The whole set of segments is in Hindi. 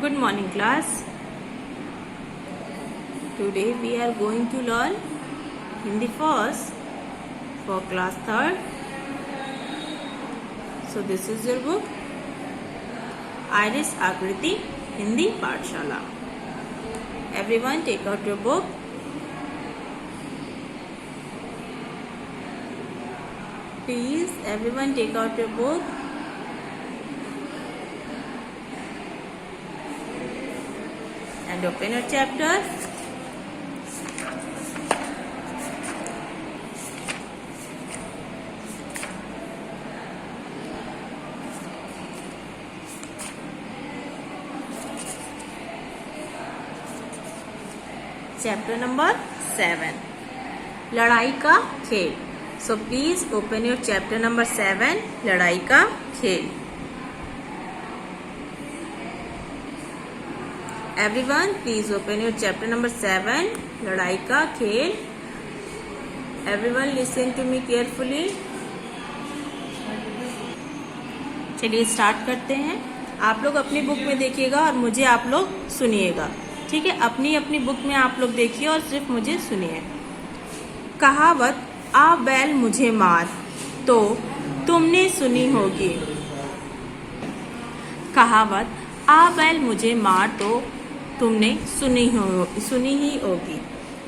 Good morning, class. Today we are going to learn Hindi first for class 3rd. So this is your book, Iris Akriti Hindi Pathshala. Everyone take out your book. Please, everyone take out your book. And open your chapter. Chapter number 7, लड़ाई का खेल. So please open your chapter number 7, लड़ाई का खेल. Everyone, please open your chapter number 7, लड़ाई का खेल. Everyone listen to me carefully. चलिए स्टार्ट करते हैं. आप लोग अपनी बुक में देखिएगा और मुझे आप लोग सुनिएगा. ठीक है, अपनी अपनी बुक में आप लोग देखिए और सिर्फ मुझे सुनिए. कहावत आ बैल मुझे मार तो तुमने सुनी होगी. कहावत आ बैल मुझे मार तो तुमने सुनी ही होगी.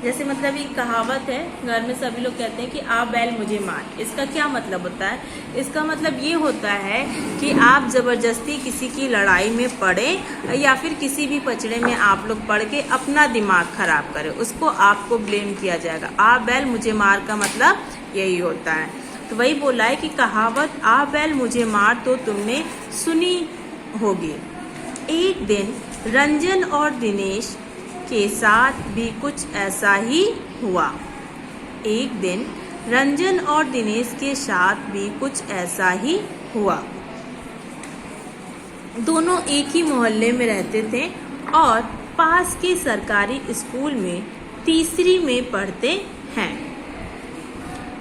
जैसे मतलब ये कहावत है, घर में सभी लोग कहते हैं कि आ बैल मुझे मार. इसका क्या मतलब होता है? इसका मतलब ये होता है कि आप जबरदस्ती किसी की लड़ाई में पड़े या फिर किसी भी पचड़े में आप लोग पड़ के अपना दिमाग खराब करें, उसको आपको ब्लेम किया जाएगा. आ बैल मुझे मार का मतलब यही होता है. तो वही बोला है कि कहावत आ बैल मुझे मार तो तुमने सुनी होगी. एक दिन रंजन और दिनेश के साथ भी कुछ ऐसा ही हुआ. एक दिन रंजन और दिनेश के साथ भी कुछ ऐसा ही हुआ. दोनों एक ही मोहल्ले में रहते थे और पास के सरकारी स्कूल में तीसरी में पढ़ते हैं.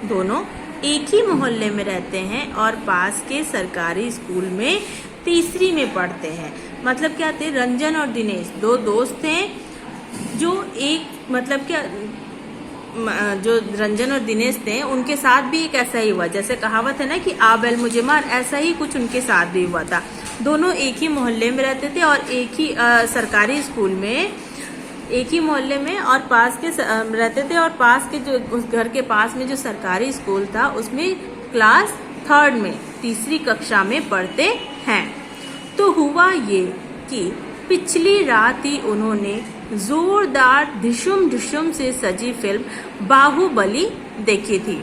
दोनों एक ही मोहल्ले में रहते हैं और पास के सरकारी स्कूल में तीसरी में पढ़ते हैं. मतलब क्या थे? रंजन और दिनेश दो दोस्त हैं जो एक मतलब क्या जो रंजन और दिनेश थे उनके साथ भी एक ऐसा ही हुआ. जैसे कहावत है ना कि आ बैल मुझे मार, ऐसा ही कुछ उनके साथ भी हुआ था. दोनों एक ही मोहल्ले में रहते थे और एक ही सरकारी स्कूल में एक ही मोहल्ले में और पास के रहते थे और पास के जो उस घर के पास में जो सरकारी स्कूल था उसमें क्लास 3rd में तीसरी कक्षा में पढ़ते हैं. तो हुआ ये कि पिछली रात ही उन्होंने जोरदार ढिशुम ढिशुम से सजी फिल्म बाहुबली देखी थी.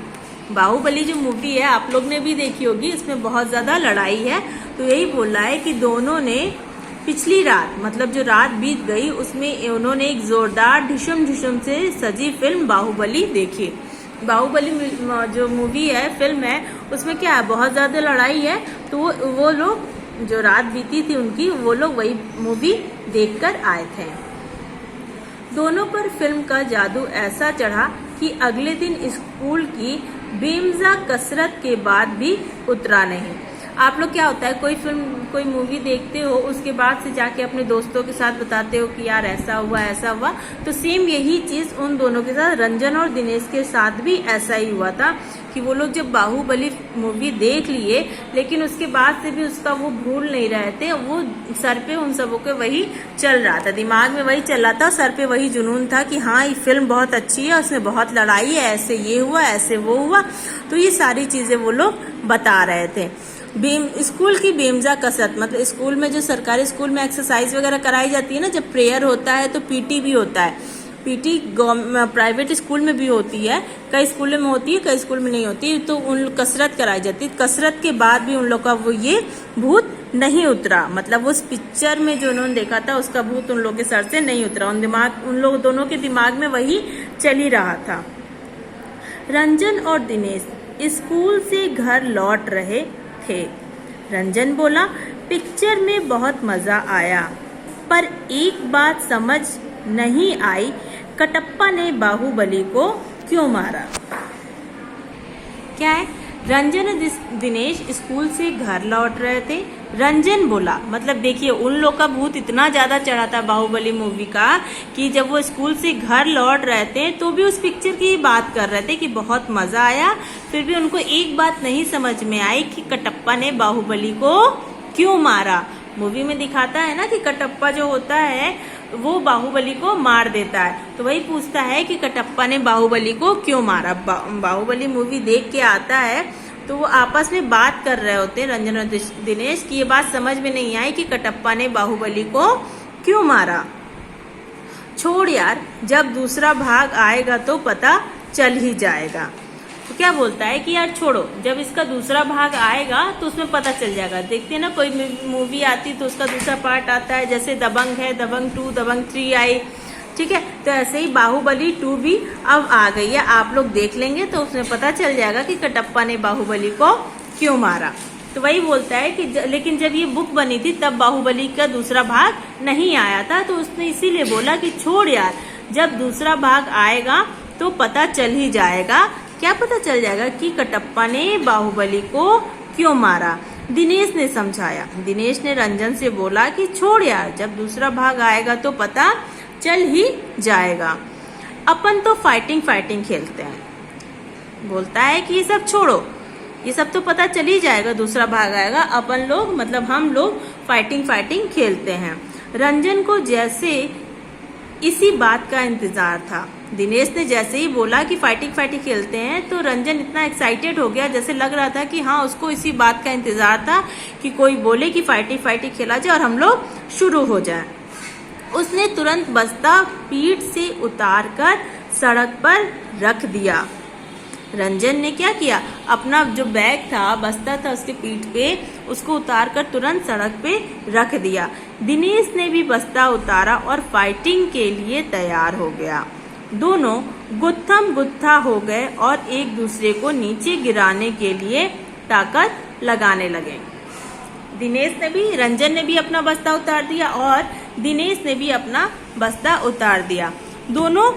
बाहुबली जो मूवी है आप लोग ने भी देखी होगी, इसमें बहुत ज्यादा लड़ाई है. तो यही बोला है कि दोनों ने पिछली रात मतलब जो रात बीत गई उसमें उन्होंने एक जोरदार ढिशुम ढिशुम से सजी फिल्म बाहुबली देखी. बाहुबली जो मूवी है, फिल्म है, उसमें क्या है, बहुत ज्यादा लड़ाई है. तो वो लोग जो रात बीती थी उनकी, वो लोग वही मूवी देखकर आए थे. दोनों पर फिल्म का जादू ऐसा चढ़ा कि अगले दिन स्कूल की बेमजा कसरत के बाद भी उतरा नहीं. आप लोग क्या होता है, कोई फिल्म कोई मूवी देखते हो, उसके बाद से जाके अपने दोस्तों के साथ बताते हो कि यार ऐसा हुआ. तो सेम यही चीज उन दोनों के साथ, रंजन और दिनेश के साथ भी ऐसा ही हुआ था कि वो लोग जब बाहुबली मूवी देख लिए लेकिन उसके बाद से भी उसका वो भूल नहीं रहे थे. वो सर पे उन सबों के वही चल रहा था, दिमाग में वही चल रहा था, सर पे वही जुनून था कि हाँ ये फिल्म बहुत अच्छी है, उसमें बहुत लड़ाई है, ऐसे ये हुआ, ऐसे वो हुआ. तो ये सारी चीजें वो लोग बता रहे थे. स्कूल की बेमजा कसरत मतलब स्कूल में जो सरकारी स्कूल में एक्सरसाइज वगैरह कराई जाती है ना, जब प्रेयर होता है तो पीटी भी होता है. पीटी प्राइवेट स्कूल में भी होती है, कई स्कूलों में होती है, कई स्कूल में नहीं होती. तो उन कसरत कराई जाती है. कसरत के बाद भी उन लोग का वो ये भूत नहीं उतरा. मतलब उस पिक्चर में जो उन्होंने देखा था उसका भूत उन लोगों के सर से नहीं उतरा. उन लोग दोनों के दिमाग में वही चल ही रहा था. रंजन और दिनेश स्कूल से घर लौट रहे थे. रंजन बोला, पिक्चर में बहुत मजा आया, पर एक बात समझ नहीं आई, कटप्पा ने बाहुबली को क्यों मारा. क्या है, रंजन और दिनेश स्कूल से घर लौट रहे थे रंजन बोला, मतलब देखिए उन लोग का भूत इतना ज्यादा चढ़ा था बाहुबली मूवी का कि जब वो स्कूल से घर लौट रहे थे तो भी उस पिक्चर की बात कर रहे थे कि बहुत मजा आया। फिर भी उनको एक बात नहीं समझ में आई कि कटप्पा ने बाहुबली को क्यों मारा। मूवी में दिखाता है ना कि कटप्पा जो होता है वो बाहुबली को मार देता है, तो वही पूछता है कि कटप्पा ने बाहुबली को क्यों मारा। बाहुबली मूवी देख के आता है तो वो आपस में बात कर रहे होते हैं रंजन और दिनेश की ये बात समझ में नहीं आई कि कटप्पा ने बाहुबली को क्यों मारा। छोड़ यार, जब दूसरा भाग आएगा तो पता चल ही जाएगा। तो क्या बोलता है कि यार छोड़ो, जब इसका दूसरा भाग आएगा तो उसमें पता चल जाएगा। देखते हैं ना कोई मूवी आती तो उसका दूसरा पार्ट आता है, जैसे दबंग है, दबंग 2, दबंग 3 आई, ठीक है। तो ऐसे ही बाहुबली 2 भी अब आ गई है, आप लोग देख लेंगे तो उसमें पता चल जाएगा कि कटप्पा ने बाहुबली को क्यों मारा। तो वही बोलता है कि लेकिन जब ये बुक बनी थी तब बाहुबली का दूसरा भाग नहीं आया था, तो उसने इसीलिए बोला कि छोड़ यार, जब दूसरा भाग आएगा तो पता चल ही जाएगा। क्या पता चल जाएगा कि कटप्पा ने बाहुबली को क्यों मारा। दिनेश ने समझाया। दिनेश ने रंजन से बोला कि छोड़ यार, जब दूसरा भाग आएगा तो पता चल ही जाएगा। अपन तो फाइटिंग खेलते हैं। बोलता है कि ये सब छोड़ो, ये सब तो पता चल ही जाएगा, दूसरा भाग आएगा, अपन लोग मतलब हम लोग फाइटिंग खेलते हैं। रंजन को जैसे इसी बात का इंतजार था। दिनेश ने जैसे ही बोला कि फाइटिंग खेलते हैं तो रंजन इतना एक्साइटेड हो गया, जैसे लग रहा था कि हाँ उसको इसी बात का इंतजार था कि कोई बोले कि फाइटिंग खेला जाए और हम लोग शुरू हो जाए। उसने तुरंत बस्ता पीठ से उतारकर सड़क पर रख दिया। रंजन ने क्या किया, अपना जो बैग था, बस्ता था उसके पीठ पे, उसको उतारकर तुरंत सड़क पे रख दिया। दिनेश ने भी बस्ता उतारा और फाइटिंग के लिए तैयार हो गया। दोनों गुत्थम गुत्था हो गए और एक दूसरे को नीचे गिराने के लिए ताकत लगाने लगे। रंजन ने भी अपना बस्ता उतार दिया और दिनेश ने भी अपना बस्ता उतार दिया। दोनों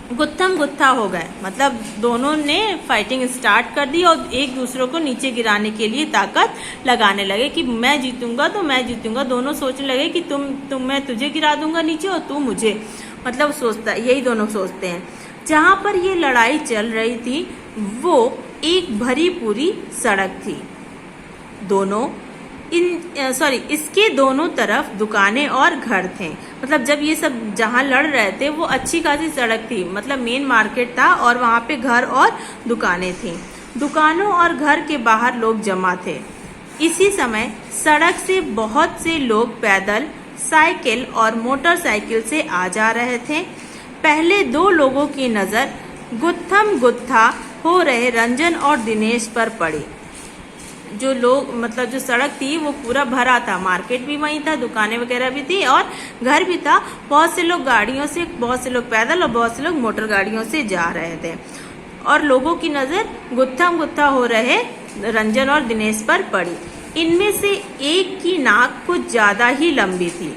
गुत्थम गुत्था हो गए, मतलब दोनों ने फाइटिंग स्टार्ट कर दी और एक दूसरे को नीचे गिराने के लिए ताकत लगाने लगे कि मैं जीतूंगा तो मैं जीतूंगा। दोनों सोचने लगे कि मैं तुझे गिरा दूंगा नीचे और तू मुझे, मतलब यही दोनों सोचते हैं। जहां पर ये लड़ाई चल रही थी वो एक भरी पूरी सड़क थी। इसके दोनों तरफ दुकानें और घर थे। मतलब जब ये सब जहां लड़ रहे थे वो अच्छी खासी सड़क थी, मतलब मेन मार्केट था और वहां पे घर और दुकानें थी। दुकानों और घर के बाहर लोग जमा थे। इसी समय सड़क से बहुत से लोग पैदल, साइकिल और मोटरसाइकिल से आ जा रहे थे। पहले दो लोगों की नजर गुत्थम गुत्था हो रहे रंजन और दिनेश पर पड़ी। जो सड़क थी वो पूरा भरा था, मार्केट भी वहीं था, दुकानें वगैरह भी थी और घर भी था। बहुत से लोग गाड़ियों से, बहुत से लोग पैदल और बहुत से लोग मोटर गाड़ियों से जा रहे थे और लोगों की नजर गुत्थम गुत्था हो रहे रंजन और दिनेश पर पड़ी। इनमें से एक की नाक कुछ ज्यादा ही लंबी थी।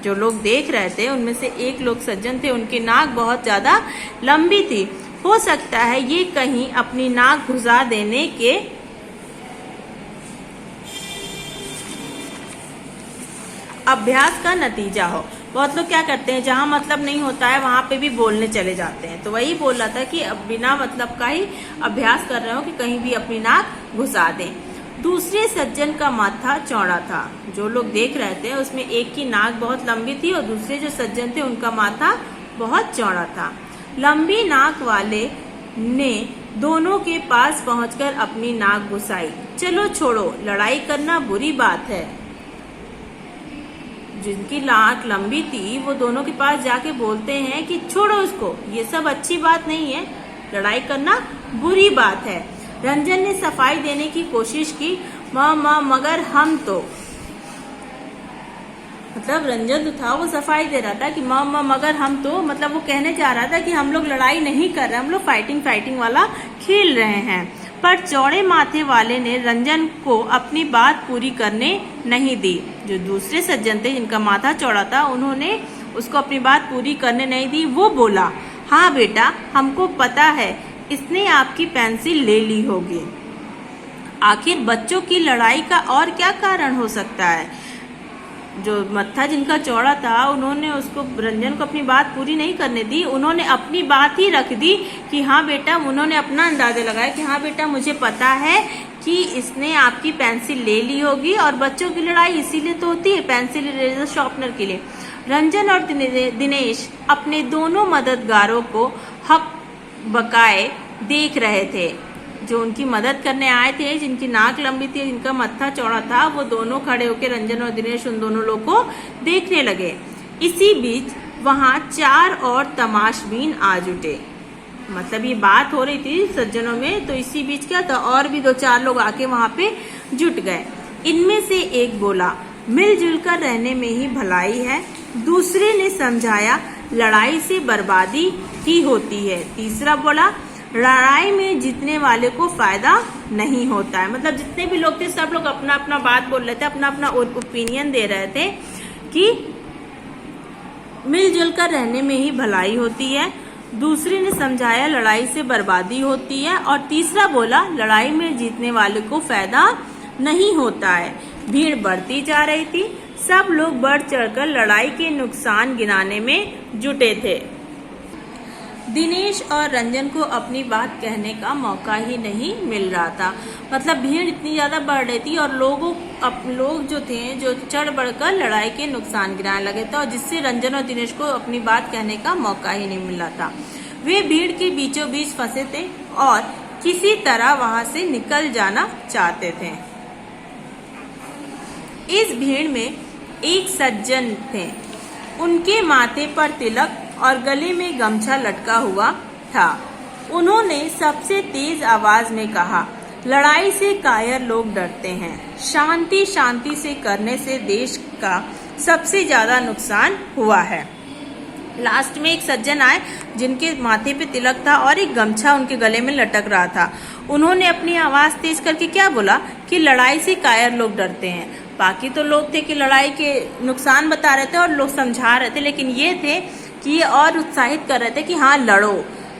जो लोग देख रहे थे उनमें से एक लोग सज्जन थे, उनकी नाक बहुत ज्यादा लंबी थी। हो सकता है ये कहीं अपनी नाक घुसा देने के अभ्यास का नतीजा हो। बहुत लोग क्या करते हैं, जहां मतलब नहीं होता है वहां पे भी बोलने चले जाते हैं। तो वही बोल रहा था कि अब बिना मतलब का ही अभ्यास कर रहे हो कि कहीं भी अपनी नाक घुसा दें। दूसरे सज्जन का माथा चौड़ा था। जो लोग देख रहे थे उसमें एक की नाक बहुत लंबी थी और दूसरे जो सज्जन थे उनका माथा बहुत चौड़ा था। लंबी नाक वाले ने दोनों के पास पहुंचकर अपनी नाक घुसाई। चलो छोड़ो, लड़ाई करना बुरी बात है। जिनकी नाक लंबी थी वो दोनों के पास जाके बोलते हैं कि छोड़ो उसको, ये सब अच्छी बात नहीं है, लड़ाई करना बुरी बात है। रंजन ने सफाई देने की कोशिश की, मगर हम तो, मतलब रंजन जो था वो सफाई दे रहा था कि मगर हम तो, मतलब वो कहने चाह रहा था कि हम लोग लड़ाई नहीं कर रहे, हम लोग फाइटिंग वाला खेल रहे हैं। पर चौड़े माथे वाले ने रंजन को अपनी बात पूरी करने नहीं दी। जो दूसरे सज्जन थे जिनका माथा चौड़ा था उन्होंने उसको अपनी बात पूरी करने नहीं दी। वो बोला, हाँ बेटा, हमको पता है इसने आपकी पेंसिल ले ली होगी। आखिर बच्चों की लड़ाई का और क्या कारण हो सकता है? जो मत्था जिनका चौड़ा था, उन्होंने उसको रंजन को अपनी बात पूरी नहीं करने दी। उन्होंने अपनी बात ही रख दी कि हाँ बेटा, उन्होंने अपना अंदाजा लगाया कि हाँ बेटा, मुझे पता है कि इसने आपकी पेंसिल ले ली होगी, और बच्चों की लड़ाई इसीलिए तो होती है, पेंसिल इरेजर शार्पनर के लिए। रंजन और दिनेश अपने दोनों मददगारों को हक बकाए देख रहे थे। जो उनकी मदद करने आए थे, जिनकी नाक लंबी थी, जिनका मत्था चौड़ा था, वो दोनों खड़े होकर रंजन और दिनेश उन दोनों लोग को देखने लगे। इसी बीच वहां 4 और तमाशबीन आ जुटे। मतलब ये बात हो रही थी सज्जनों में, तो इसी बीच क्या था, और भी 2-4 लोग आके वहां पे जुट गए। इनमें से एक बोला, मिलजुल कर रहने में ही भलाई है। दूसरे ने समझाया, लड़ाई से बर्बादी ही होती है। तीसरा बोला, लड़ाई में जीतने वाले को फायदा नहीं होता है। मतलब जितने भी लोग थे, सब लोग अपना अपना बात बोल रहे थे, अपना अपना ओपिनियन दे रहे थे कि मिलजुल कर रहने में ही भलाई होती है। दूसरे ने समझाया, लड़ाई से बर्बादी होती है। और तीसरा बोला, लड़ाई में जीतने वाले को फायदा नहीं होता है। भीड़ बढ़ती जा रही थी। सब लोग बढ़ चढ़कर लड़ाई के नुकसान गिनाने में जुटे थे। दिनेश और रंजन को अपनी बात कहने का मौका ही नहीं मिल रहा था। मतलब भीड़ इतनी ज्यादा बढ़ रही थी, और लोग जो थे, जो चढ़ बढ़कर लड़ाई के नुकसान गिनाने लगे थे, और जिससे रंजन और दिनेश को अपनी बात कहने का मौका ही नहीं मिल रहा था। वे भीड़ के बीचों बीच फंसे थे और किसी तरह वहां से निकल जाना चाहते थे। इस भीड़ में एक सज्जन थे। उनके माथे पर तिलक और गले में गमछा लटका हुआ था। उन्होंने सबसे तेज आवाज में कहा, लड़ाई से कायर लोग डरते हैं। शांति शांति से करने से देश का सबसे ज्यादा नुकसान हुआ है। लास्ट में एक सज्जन आए, जिनके माथे पे तिलक था और एक गमछा उनके गले में लटक रहा था। उन्होंने अपनी आवाज तेज करके क्या बोला कि लड़ाई से कायर लोग डरते हैं। बाकी तो लोग थे कि लड़ाई के नुकसान बता रहे थे और लोग समझा रहे थे, लेकिन ये थे कि ये और उत्साहित कर रहे थे कि हाँ लड़ो।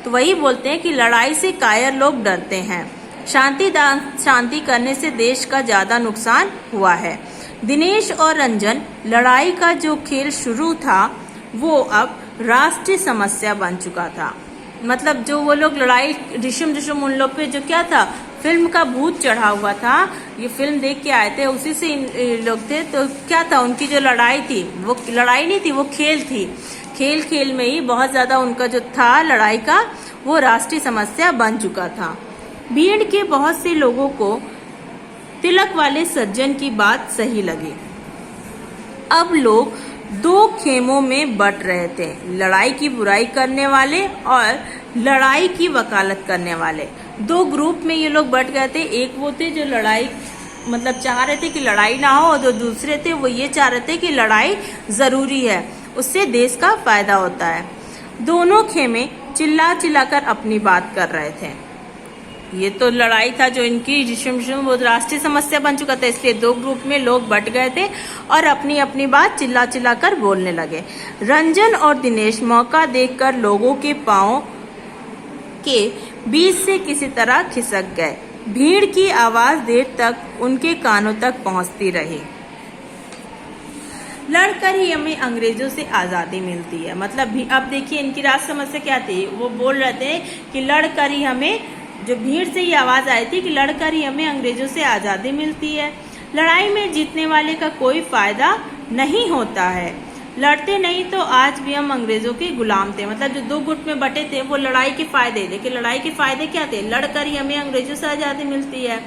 तो वही बोलते हैं कि लड़ाई से कायर लोग डरते हैं। शांति करने से देश का ज्यादा नुकसान हुआ है। दिनेश और रंजन, लड़ाई का जो खेल शुरू था वो अब राष्ट्रीय समस्या बन चुका था। मतलब जो वो लोग लड़ाई रिशुम उन लोग पे जो क्या था, फिल्म का भूत चढ़ा हुआ था। ये फिल्म देख के आए थे, उसी से इन लोग थे। तो क्या था, उनकी जो लड़ाई थी वो लड़ाई नहीं थी, वो खेल थी। खेल में ही बहुत ज्यादा उनका जो था लड़ाई का, वो राष्ट्रीय समस्या बन चुका था। भीड़ के बहुत से लोगों को तिलक वाले सज्जन की बात सही लगी। अब लोग 2 खेमों में बट रहे थे, लड़ाई की बुराई करने वाले और लड़ाई की वकालत करने वाले। 2 ग्रुप में ये लोग बट गए थे। एक वो थे जो लड़ाई मतलब चाह रहे थे कि लड़ाई ना हो, और जो दूसरे थे वो ये चाह रहे थे कि लड़ाई जरूरी है, उससे देश का फायदा होता है। दोनों खेमे चिल्ला कर अपनी बात कर रहे थे। ये तो लड़ाई था जो इनकी रिशुम वो राष्ट्रीय समस्या बन चुका था, इसलिए 2 ग्रुप में लोग बट गए थे और अपनी अपनी बात चिल्ला कर बोलने लगे। रंजन और दिनेश मौका देखकर लोगों के पांव के बीच से किसी तरह खिसक गए। भीड़ की आवाज देर तक उनके कानों तक पहुंचती रही। लड़कर ही हमें अंग्रेजों से आजादी मिलती है। मतलब अब देखिए इनकी राष्ट्रीय समस्या क्या थी, वो बोल रहे थे कि लड़कर ही हमें, जो भीड़ से ये आवाज आई थी कि लड़कर ही हमें अंग्रेजों से आजादी मिलती है। लड़ाई में जीतने वाले का कोई फायदा नहीं होता है। लड़ते नहीं तो आज भी हम अंग्रेजों के गुलाम थे। मतलब जो 2 गुट में बटे थे वो लड़ाई के फायदे, देखिए लड़ाई के फायदे क्या थे, लड़कर ही हमें अंग्रेजों से आजादी मिलती है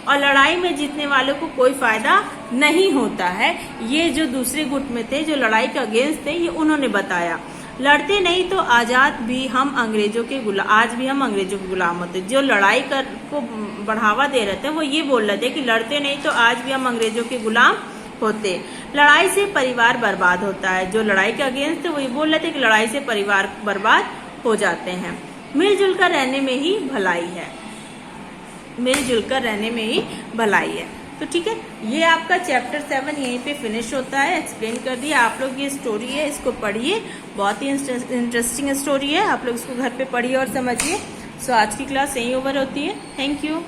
और लड़ाई में जीतने वालों को कोई फायदा नहीं होता है। ये जो दूसरे गुट में थे, जो लड़ाई के अगेंस्ट थे, ये उन्होंने बताया। लड़ते नहीं तो आजाद भी हम अंग्रेजों के आज भी हम अंग्रेजों के गुलाम होते। जो लड़ाई को बढ़ावा दे रहे थे वो ये बोल रहे थे कि लड़ते नहीं तो आज भी हम अंग्रेजों के गुलाम होते। लड़ाई से परिवार बर्बाद होता है। जो लड़ाई के अगेंस्ट थे वो ये बोल रहे थे कि लड़ाई से परिवार बर्बाद हो जाते हैं। मिलजुल कर रहने में ही भलाई है, मिलजुल कर रहने में ही भलाई है। तो ठीक है, ये आपका चैप्टर 7 यहीं पे फिनिश होता है, एक्सप्लेन कर दिया। आप लोग ये स्टोरी है, इसको पढ़िए, बहुत ही इंटरेस्टिंग स्टोरी है। आप लोग इसको घर पे पढ़िए और समझिए। सो आज की क्लास यहीं ओवर होती है। Thank you.